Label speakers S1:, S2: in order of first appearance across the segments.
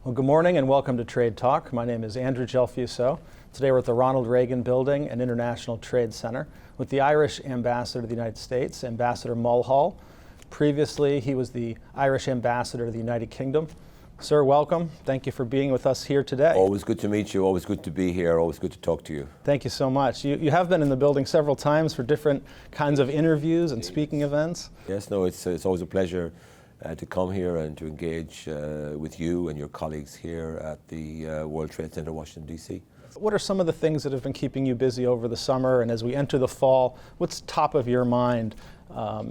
S1: Well, good morning and welcome to Trade Talk. My name is Andrew Gelfuso. Today we're at the Ronald Reagan Building and International Trade Center with the Irish Ambassador to the United States, Ambassador Mulhall. Previously, he was the Irish Ambassador to the United Kingdom. Sir, welcome. Thank you for being with us here today.
S2: Always good to meet you, always good to be here, always good to talk to you.
S1: Thank you so much. You have been in the building several times for different kinds of interviews and speaking events.
S2: Yes, no, it's always a pleasure to come here and to engage with you and your colleagues here at the World Trade Center, Washington, D.C.
S1: What are some of the things that have been keeping you busy over the summer, and as we enter the fall, what's top of your mind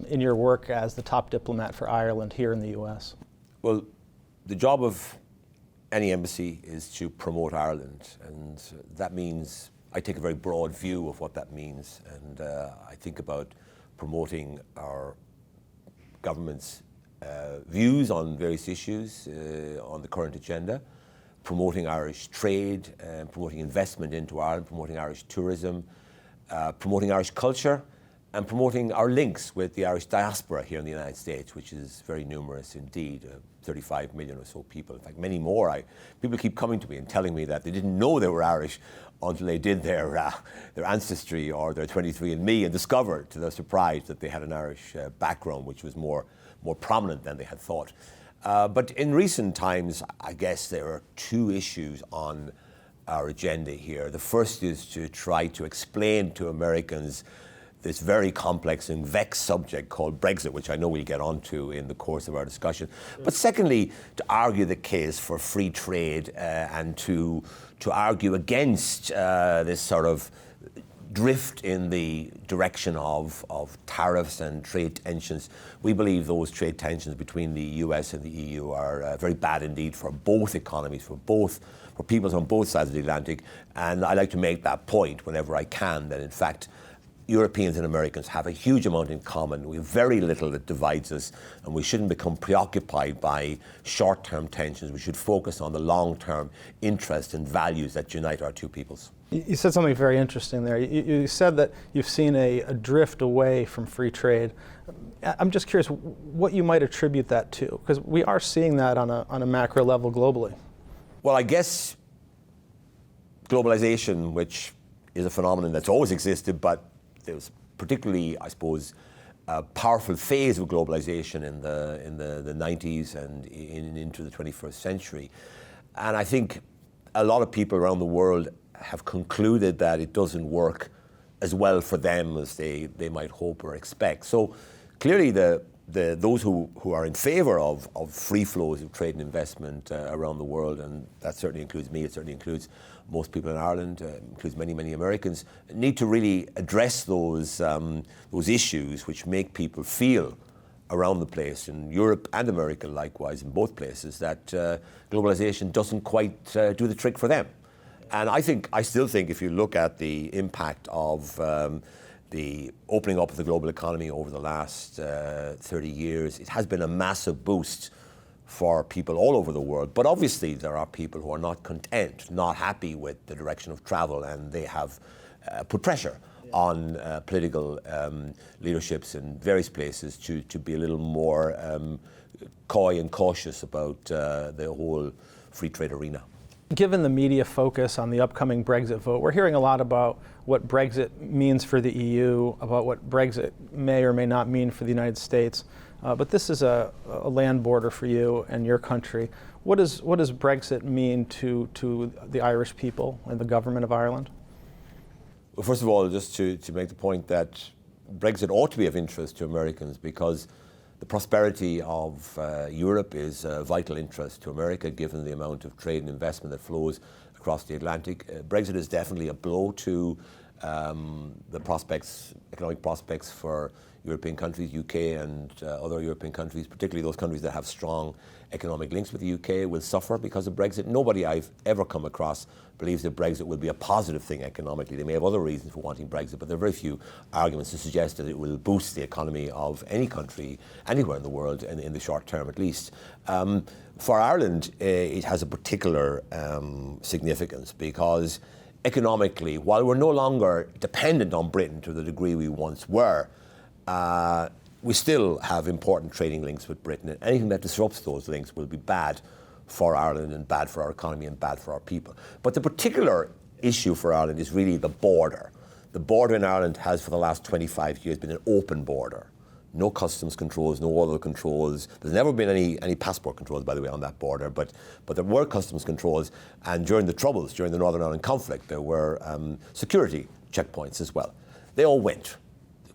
S1: in your work as the top diplomat for Ireland here in the U.S.?
S2: Well, the job of any embassy is to promote Ireland, and that means I take a very broad view of what that means, and I think about promoting our government's views on various issues on the current agenda, promoting Irish trade, promoting investment into Ireland, promoting Irish tourism, promoting Irish culture, and promoting our links with the Irish diaspora here in the United States, which is very numerous indeed, 35 million or so people. In fact, many more. People keep coming to me and telling me that they didn't know they were Irish until they did their ancestry or their 23andMe and discovered, to their surprise, that they had an Irish background, which was more prominent than they had thought. But in recent times, I guess there are two issues on our agenda here. The first is to try to explain to Americans this very complex and vexed subject called Brexit, which I know we'll get onto in the course of our discussion. But secondly, to argue the case for free trade and to argue against this sort of drift in the direction of tariffs and trade tensions. We believe those trade tensions between the US and the EU are very bad indeed for both economies, for peoples on both sides of the Atlantic. And I like to make that point whenever I can, that in fact Europeans and Americans have a huge amount in common. We have very little that divides us, and we shouldn't become preoccupied by short-term tensions. We should focus on the long-term interests and values that unite our two peoples.
S1: You said something very interesting there. You said that you've seen a drift away from free trade. I'm just curious what you might attribute that to, because we are seeing that on a macro level globally.
S2: Well, I guess globalization, which is a phenomenon that's always existed, but there was particularly, I suppose, a powerful phase of globalization in the 90s and into the 21st century. And I think a lot of people around the world have concluded that it doesn't work as well for them as they might hope or expect. So clearly those who are in favor of free flows of trade and investment around the world, and that certainly includes me, it certainly includes most people in Ireland, includes many, many Americans, need to really address those issues which make people feel around the place, in Europe and America likewise, in both places, that globalization doesn't quite do the trick for them. And I still think if you look at the impact of the opening up of the global economy over the last 30 years, it has been a massive boost for people all over the world. But obviously there are people who are not content, not happy with the direction of travel, and they have put pressure on political leaderships in various places to be a little more coy and cautious about the whole free trade arena.
S1: Given the media focus on the upcoming Brexit vote, we're hearing a lot about what Brexit means for the EU, about what Brexit may or may not mean for the United States. But this is a land border for you and your country. What does Brexit mean to the Irish people and the government of Ireland?
S2: Well, first of all, just to make the point that Brexit ought to be of interest to Americans, because the prosperity of Europe is a vital interest to America, given the amount of trade and investment that flows across the Atlantic. Brexit is definitely a blow to the economic prospects for European countries, UK and other European countries, particularly those countries that have strong economic links with the UK, will suffer because of Brexit. Nobody I've ever come across believes that Brexit will be a positive thing economically. They may have other reasons for wanting Brexit, but there are very few arguments to suggest that it will boost the economy of any country, anywhere in the world, in the short term at least. For Ireland, it has a particular significance because economically, while we're no longer dependent on Britain to the degree we once were, we still have important trading links with Britain, and anything that disrupts those links will be bad for Ireland and bad for our economy and bad for our people. But the particular issue for Ireland is really the border. The border in Ireland has for the last 25 years been an open border. No customs controls, no other controls. There's never been any passport controls, by the way, on that border, but there were customs controls, and during the Troubles, during the Northern Ireland conflict, there were security checkpoints as well. They all went.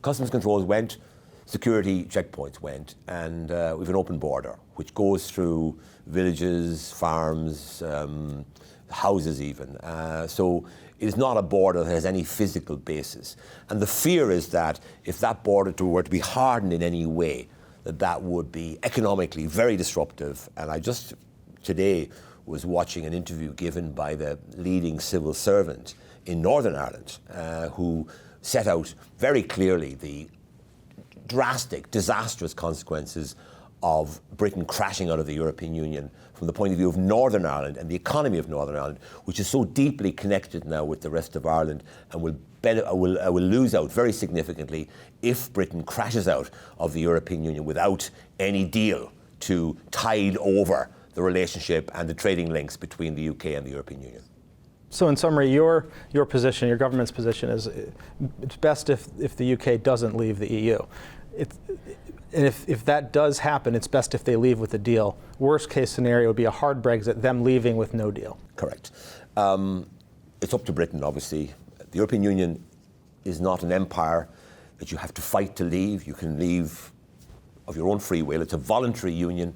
S2: Customs controls went, security checkpoints went, and we have an open border, which goes through villages, farms, houses even. So it is not a border that has any physical basis. And the fear is that if that border were to be hardened in any way, that would be economically very disruptive. And I just today was watching an interview given by the leading civil servant in Northern Ireland, who set out very clearly the drastic, disastrous consequences of Britain crashing out of the European Union from the point of view of Northern Ireland and the economy of Northern Ireland, which is so deeply connected now with the rest of Ireland and will lose out very significantly if Britain crashes out of the European Union without any deal to tide over the relationship and the trading links between the UK and the European Union.
S1: So in summary, your position, your government's position is it's best if the UK doesn't leave the EU. And if that does happen, it's best if they leave with a deal. Worst case scenario would be a hard Brexit, them leaving with no deal.
S2: Correct. It's up to Britain, obviously. The European Union is not an empire that you have to fight to leave. You can leave of your own free will. It's a voluntary union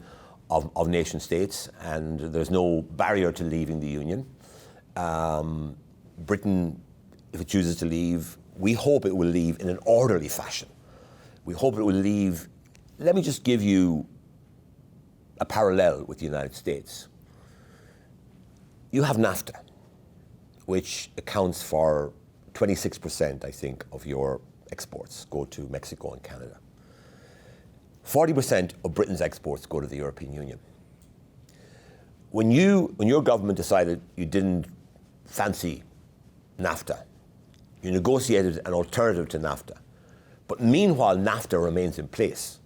S2: of nation states, and there's no barrier to leaving the union. Britain, if it chooses to leave, we hope it will leave in an orderly fashion. We hope it will leave. Let me just give you a parallel with the United States. You have NAFTA, which accounts for 26%, I think, of your exports go to Mexico and Canada. 40% of Britain's exports go to the European Union. When your government decided you didn't fancy NAFTA, you negotiated an alternative to NAFTA. But meanwhile, NAFTA remains in place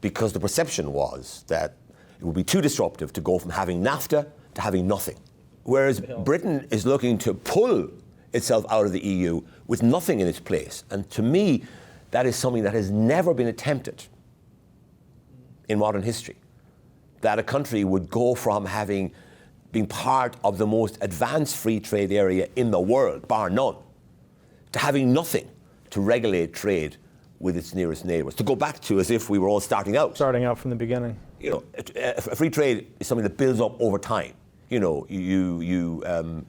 S2: because the perception was that it would be too disruptive to go from having NAFTA to having nothing. Whereas Britain is looking to pull itself out of the EU with nothing in its place. And to me, that is something that has never been attempted in modern history. That a country would go from being part of the most advanced free trade area in the world, bar none, to having nothing to regulate trade with its nearest neighbours, to go back to as if we were all starting out.
S1: Starting out from the beginning.
S2: You know, free trade is something that builds up over time. You know, you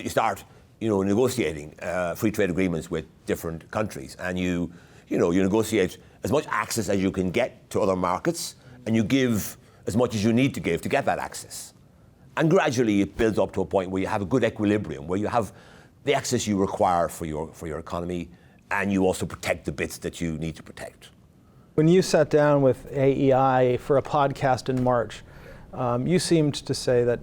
S2: start, negotiating free trade agreements with different countries, and you negotiate as much access as you can get to other markets, and you give as much as you need to give to get that access. And gradually it builds up to a point where you have a good equilibrium, where you have the access you require for your economy, and you also protect the bits that you need to protect.
S1: When you sat down with AEI for a podcast in March, you seemed to say that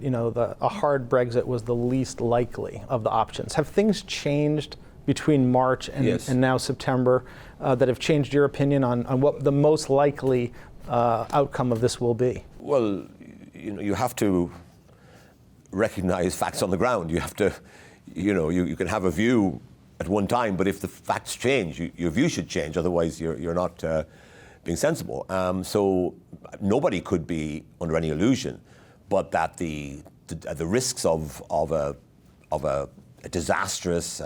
S1: a hard Brexit was the least likely of the options. Have things changed between March and now September that have changed your opinion on what the most likely outcome of this will be? Well,
S2: you have to recognize facts on the ground. You have to, you can have a view at one time, but if the facts change, your view should change. Otherwise, you're not being sensible. So nobody could be under any illusion, but that the risks of a disastrous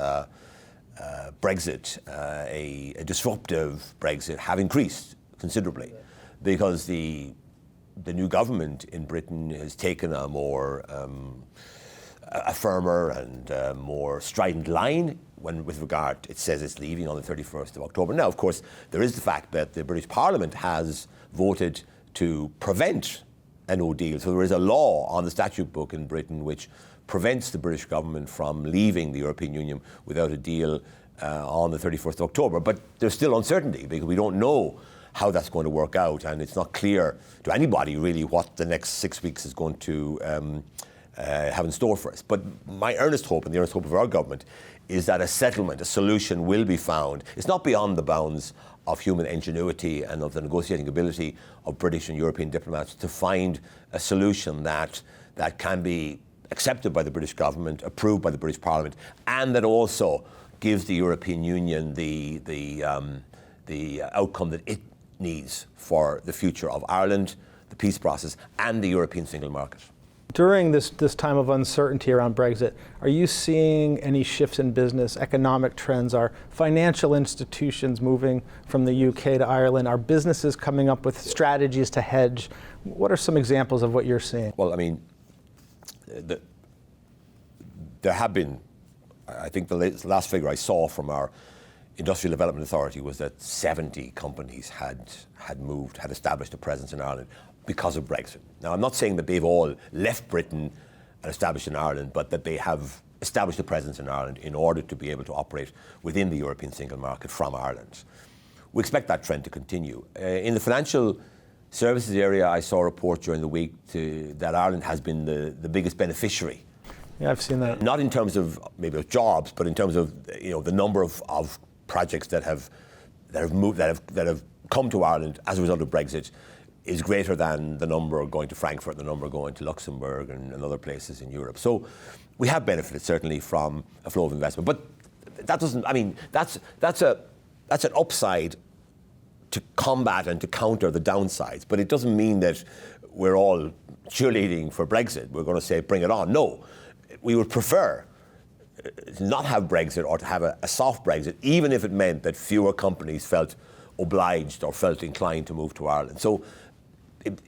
S2: Brexit, a disruptive Brexit, have increased considerably, because the new government in Britain has taken a more a firmer and more strident line with regard, it says it's leaving on the 31st of October. Now, of course, there is the fact that the British Parliament has voted to prevent a no deal. So there is a law on the statute book in Britain which prevents the British government from leaving the European Union without a deal on the 31st of October. But there's still uncertainty because we don't know how that's going to work out, and it's not clear to anybody really what the next 6 weeks is going to have in store for us. But my earnest hope, and the earnest hope of our government, is that a settlement, a solution will be found. It's not beyond the bounds of human ingenuity and of the negotiating ability of British and European diplomats to find a solution that can be accepted by the British government, approved by the British Parliament, and that also gives the European Union the outcome that it needs for the future of Ireland, the peace process, and the European single market.
S1: During this time of uncertainty around Brexit, are you seeing any shifts in business, economic trends? Are financial institutions moving from the UK to Ireland? Are businesses coming up with strategies to hedge? What are some examples of what you're seeing?
S2: Well, I mean, there have been, I think the last figure I saw from our Industrial Development Authority was that 70 companies had established a presence in Ireland because of Brexit. Now, I'm not saying that they've all left Britain and established in Ireland, but that they have established a presence in Ireland in order to be able to operate within the European single market from Ireland. We expect that trend to continue. In the financial services area, I saw a report during the week that Ireland has been the biggest beneficiary.
S1: Yeah, I've seen that.
S2: Not in terms of maybe of jobs, but in terms of the number of projects that have come to Ireland as a result of Brexit is greater than the number going to Frankfurt, the number going to Luxembourg and other places in Europe. So we have benefited certainly from a flow of investment, but that doesn't. I mean, that's an upside to combat and to counter the downsides. But it doesn't mean that we're all cheerleading for Brexit. We're going to say bring it on. No, we would prefer to not have Brexit or to have a soft Brexit, even if it meant that fewer companies felt obliged or felt inclined to move to Ireland. So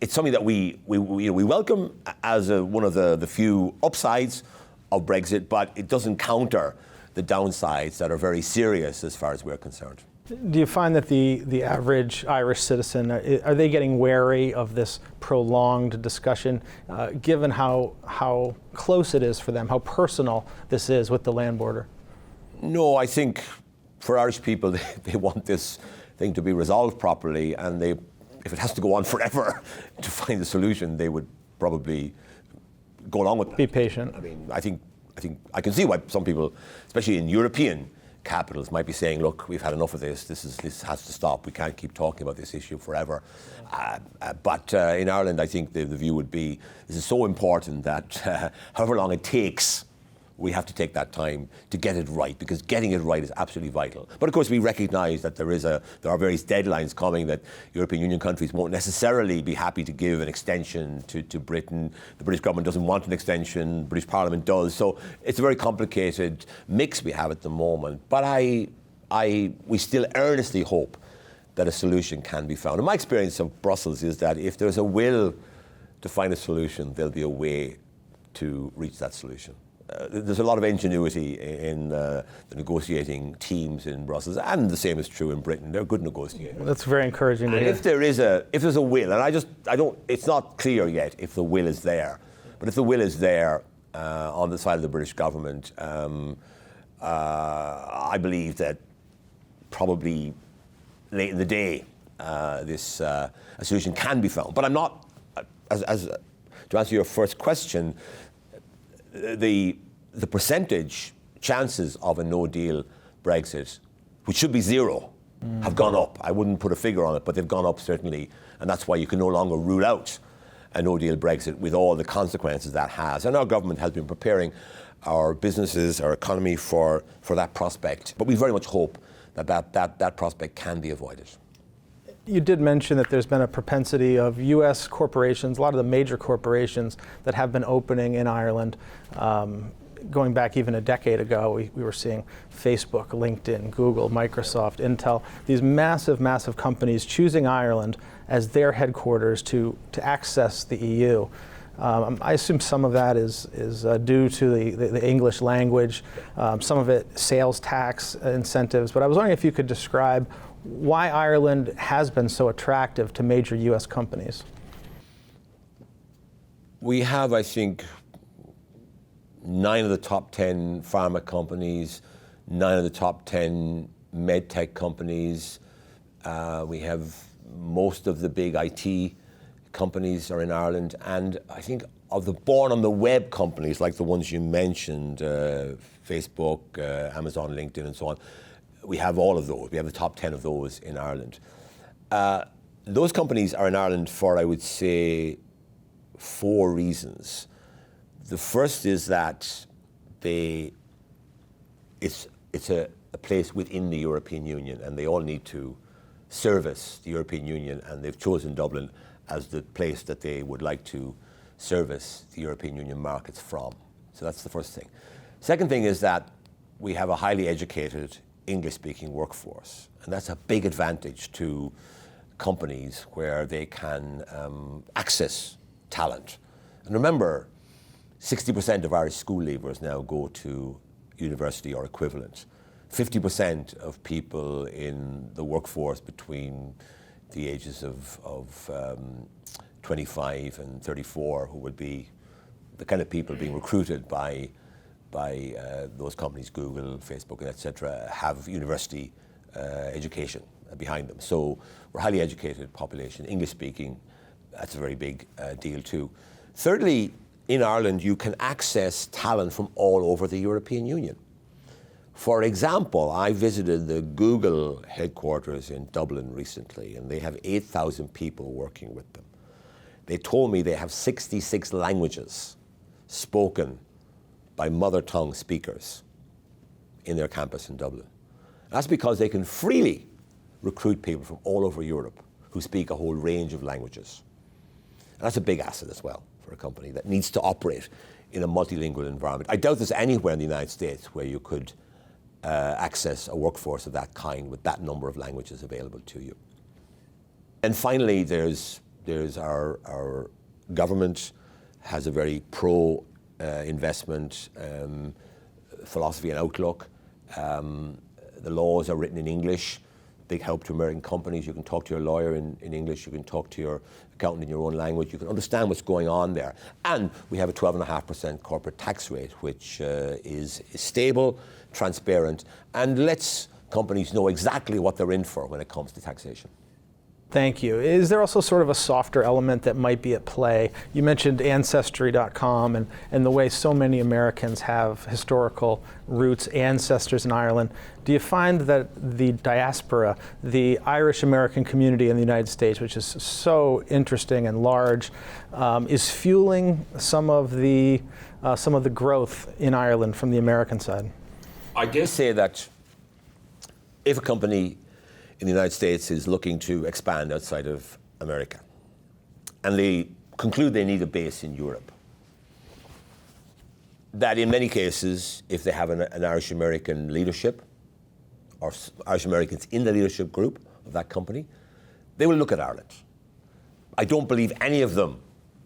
S2: it's something that we welcome as one of the few upsides of Brexit, but it doesn't counter the downsides that are very serious as far as we're concerned.
S1: Do you find that the average Irish citizen, are they getting wary of this prolonged discussion, given how close it is for them, how personal this is with the land border? No, I think for Irish people, they want this thing to be resolved properly, and if it has to go on forever to find a solution, they would probably go along with that. Be patient.
S2: I mean, I think I can see why some people, especially in European capitals, might be saying, look, we've had enough of this. This has to stop. We can't keep talking about this issue forever. But in Ireland, I think the view would be this is so important that however long it takes, we have to take that time to get it right, because getting it right is absolutely vital. But of course, we recognise that there are various deadlines coming that European Union countries won't necessarily be happy to give an extension to Britain. The British government doesn't want an extension, the British Parliament does. So it's a very complicated mix we have at the moment. But we still earnestly hope that a solution can be found. And my experience of Brussels is that if there's a will to find a solution, there'll be a way to reach that solution. There's a lot of ingenuity in the negotiating teams in Brussels, and the same is true in Britain. They're good negotiators.
S1: That's very encouraging to hear.
S2: If there's a will, and it's not clear yet if the will is there, but if the will is there on the side of the British government, I believe that probably late in the day, this a solution can be found. But I'm not, to answer your first question, the percentage chances of a no-deal Brexit, which should be zero, have gone up. I wouldn't put a figure on it, but they've gone up certainly, and that's why you can no longer rule out a no-deal Brexit with all the consequences that has. And our government has been preparing our businesses, our economy for that prospect. But we very much hope that prospect can be avoided.
S1: You did mention that there's been a propensity of U.S. corporations, a lot of the major corporations that have been opening in Ireland. Going back even a decade ago, we were seeing Facebook, LinkedIn, Google, Microsoft, Intel, these massive, massive companies choosing Ireland as their headquarters to access the EU. I assume some of that is due to the English language, some of it sales tax incentives, but I was wondering if you could describe why Ireland has been so attractive to major U.S. companies.
S2: We have, I think, 9 of the top 10 pharma companies, 9 of the top 10 med tech companies. We have most of the big IT companies are in Ireland, and I think of the born on the web companies like the ones you mentioned, Facebook, Amazon, LinkedIn, and so on, we have all of those. We have the top 10 of those in Ireland. Those companies are in Ireland for, I would say, 4 reasons. The first is that it's a place within the European Union, and they all need to service the European Union, and they've chosen Dublin as the place that they would like to service the European Union markets from. So that's the first thing. Second thing is that we have a highly educated English-speaking workforce, and that's a big advantage to companies where they can access talent. And remember, 60% of Irish school leavers now go to university or equivalent. 50% of people in the workforce between the ages of 25 and 34, who would be the kind of people being recruited by those companies, Google, Facebook, etc., have university education behind them. So we're a highly educated population, English speaking. That's a very big deal too. Thirdly, in Ireland, you can access talent from all over the European Union. For example, I visited the Google headquarters in Dublin recently, and they have 8,000 people working with them. They told me they have 66 languages spoken by mother tongue speakers in their campus in Dublin. That's because they can freely recruit people from all over Europe who speak a whole range of languages. And that's a big asset as well for a company that needs to operate in a multilingual environment. I doubt there's anywhere in the United States where you could access a workforce of that kind with that number of languages available to you. And finally, there's our government has a very pro-investment philosophy and outlook. The laws are written in English. Big help to American companies. You can talk to your lawyer in English. You can talk to your accountant in your own language. You can understand what's going on there. And we have a 12.5% corporate tax rate, which is stable, transparent, and lets companies know exactly what they're in for when it comes to taxation.
S1: Thank you. Is there also sort of a softer element that might be at play? You mentioned Ancestry.com and the way so many Americans have historical roots, ancestors in Ireland. Do you find that the diaspora, the Irish American community in the United States, which is so interesting and large, is fueling some of the growth in Ireland from the American side?
S2: I dare say that if a company in the United States is looking to expand outside of America, and they conclude they need a base in Europe, that in many cases, if they have an Irish American leadership, or Irish Americans in the leadership group of that company, they will look at Ireland. I don't believe any of them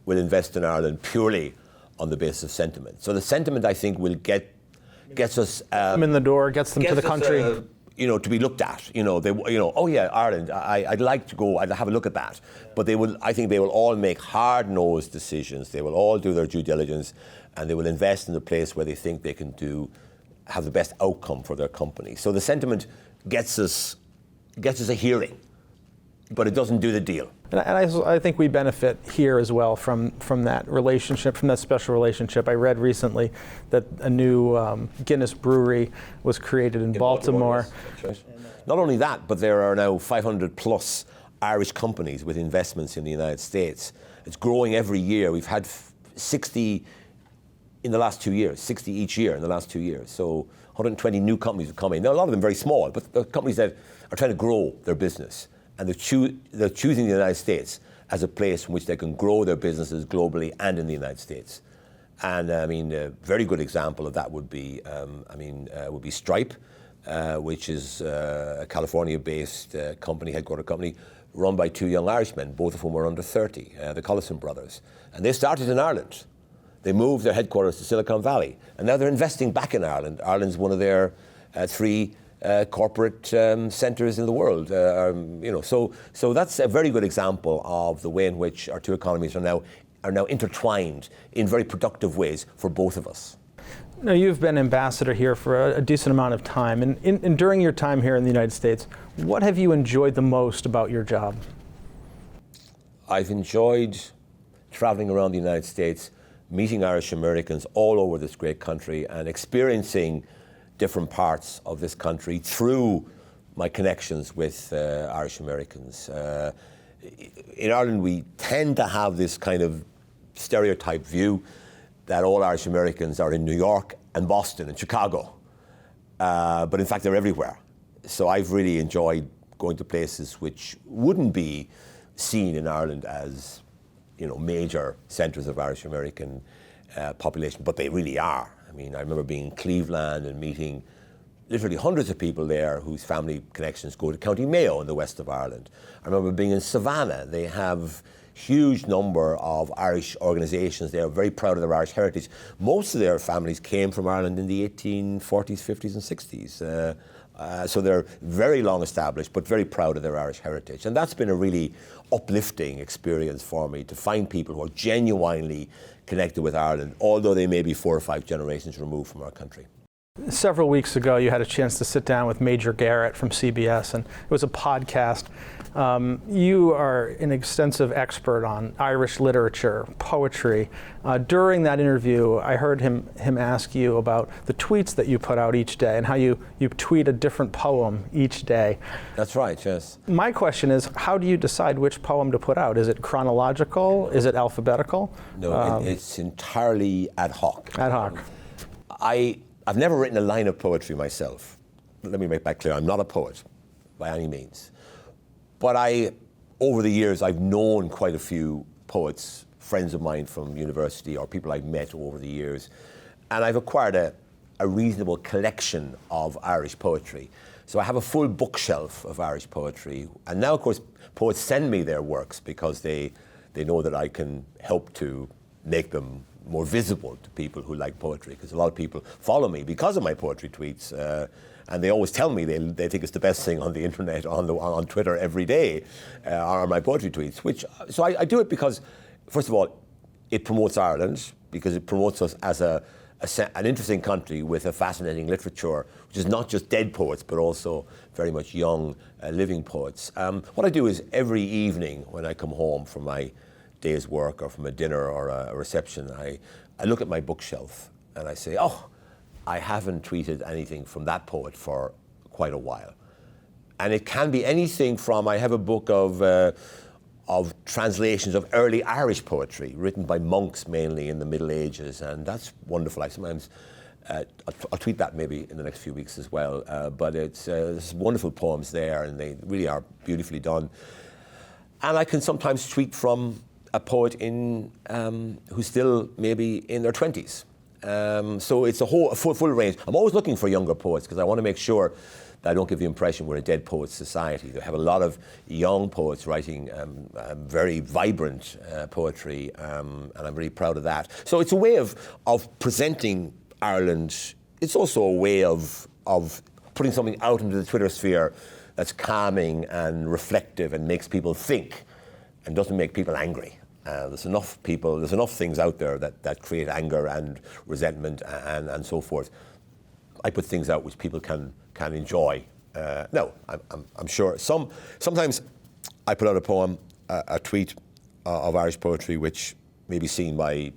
S2: will invest in Ireland purely on the basis of sentiment. So the sentiment, I think, will gets us
S1: them in the door, gets them to the country.
S2: To be looked at. Oh yeah, Ireland. I'd like to go. I'd have a look at that. But I think they will all make hard-nosed decisions. They will all do their due diligence, and they will invest in the place where they think they can have the best outcome for their company. So the sentiment gets us a hearing, but it doesn't do the deal.
S1: And I think we benefit here as well from that relationship, from that special relationship. I read recently that a new Guinness brewery was created in Baltimore.
S2: Yes, that's right. Not only that, but there are now 500 plus Irish companies with investments in the United States. It's growing every year. We've had 60 in the last 2 years, 60 each year in the last 2 years. So 120 new companies have come in. Now, a lot of them very small, but the companies that are trying to grow their business. And they're choosing the United States as a place in which they can grow their businesses globally and in the United States. And I mean, a very good example of that would be Stripe, which is a California-based headquarter company, run by 2 young Irishmen, both of whom were under 30, the Collison brothers. And they started in Ireland. They moved their headquarters to Silicon Valley, and now they're investing back in Ireland. Ireland's one of their 3 corporate centres in the world. So that's a very good example of the way in which our 2 economies are now intertwined in very productive ways for both of us.
S1: Now, you've been ambassador here for a decent amount of time, and during your time here in the United States, what have you enjoyed the most about your job?
S2: I've enjoyed traveling around the United States meeting Irish Americans all over this great country and experiencing different parts of this country through my connections with Irish Americans. In Ireland, we tend to have this kind of stereotype view that all Irish Americans are in New York and Boston and Chicago. But in fact, they're everywhere. So I've really enjoyed going to places which wouldn't be seen in Ireland as, major centres of Irish American population, but they really are. I mean, I remember being in Cleveland and meeting literally hundreds of people there whose family connections go to County Mayo in the west of Ireland. I remember being in Savannah. They have huge number of Irish organisations. They are very proud of their Irish heritage. Most of their families came from Ireland in the 1840s, 50s and 60s. So they're very long established, but very proud of their Irish heritage. And that's been a really uplifting experience for me, to find people who are genuinely connected with Ireland, although they may be 4 or 5 generations removed from our country.
S1: Several weeks ago, you had a chance to sit down with Major Garrett from CBS, and it was a podcast. You are an extensive expert on Irish literature, poetry. During that interview, I heard him ask you about the tweets that you put out each day and how you tweet a different poem each day.
S2: That's right, yes.
S1: My question is, how do you decide which poem to put out? Is it chronological? Is it alphabetical?
S2: No, it's entirely ad hoc.
S1: Ad hoc.
S2: I've never written a line of poetry myself. Let me make that clear. I'm not a poet by any means. But over the years, I've known quite a few poets, friends of mine from university or people I've met over the years. And I've acquired a reasonable collection of Irish poetry. So I have a full bookshelf of Irish poetry. And now, of course, poets send me their works because they know that I can help to make them more visible to people who like poetry, because a lot of people follow me because of my poetry tweets, and they always tell me they think it's the best thing on the internet, on Twitter every day, are my poetry tweets. So I do it because, first of all, it promotes Ireland, because it promotes us as an interesting country with a fascinating literature, which is not just dead poets, but also very much young, living poets. What I do is every evening when I come home from my day's work or from a dinner or a reception, I look at my bookshelf and I say, I haven't tweeted anything from that poet for quite a while. And it can be anything from, I have a book of translations of early Irish poetry written by monks mainly in the Middle Ages, and that's wonderful. I sometimes, I'll tweet that maybe in the next few weeks as well, but there's wonderful poems there and they really are beautifully done. And I can sometimes tweet from a poet who's still maybe in their 20s. So it's a full range. I'm always looking for younger poets because I want to make sure that I don't give the impression we're a dead poets society. They have a lot of young poets writing very vibrant poetry, and I'm really proud of that. So it's a way of presenting Ireland. It's also a way of putting something out into the Twitter sphere that's calming and reflective and makes people think and doesn't make people angry. There's enough things out there that create anger and resentment and so forth. I put things out which people can enjoy. No, I'm sure. Sometimes I put out a poem, a tweet of Irish poetry, which may be seen by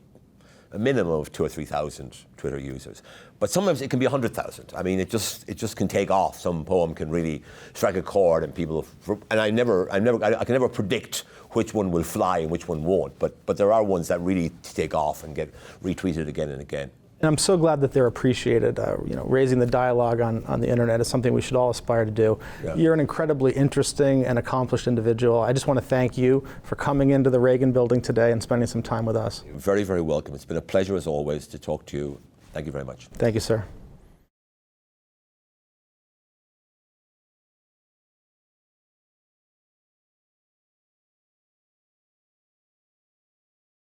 S2: a minimum of 2,000 or 3,000 Twitter users. But sometimes it can be 100,000. I mean, it just can take off. Some poem can really strike a chord, and people. And I can never predict which one will fly and which one won't. But there are ones that really take off and get retweeted again and again.
S1: And I'm so glad that they're appreciated. Raising the dialogue on the internet is something we should all aspire to do. Yeah. You're an incredibly interesting and accomplished individual. I just want to thank you for coming into the Reagan Building today and spending some time with us.
S2: You're very, very welcome. It's been a pleasure as always to talk to you. Thank you very much.
S1: Thank you, sir.